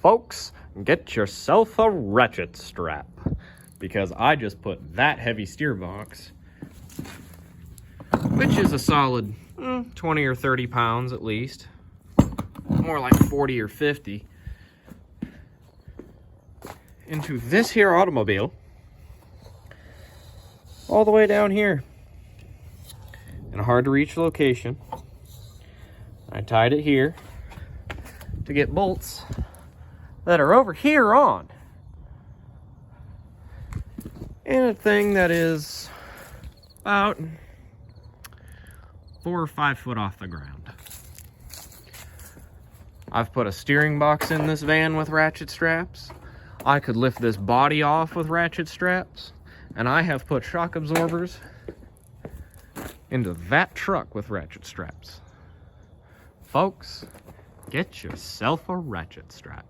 Folks, get yourself a ratchet strap, because I just put that heavy steer box, which is a solid 20 or 30 pounds at least, more like 40 or 50, into this here automobile all the way down here in a hard to reach location. I tied it here to get bolts that are over here on, and a thing that is about 4 or 5 foot off the ground. I've put a steering box in this van with ratchet straps. I could lift this body off with ratchet straps, and I have put shock absorbers into that truck with ratchet straps. Folks, get yourself a ratchet strap.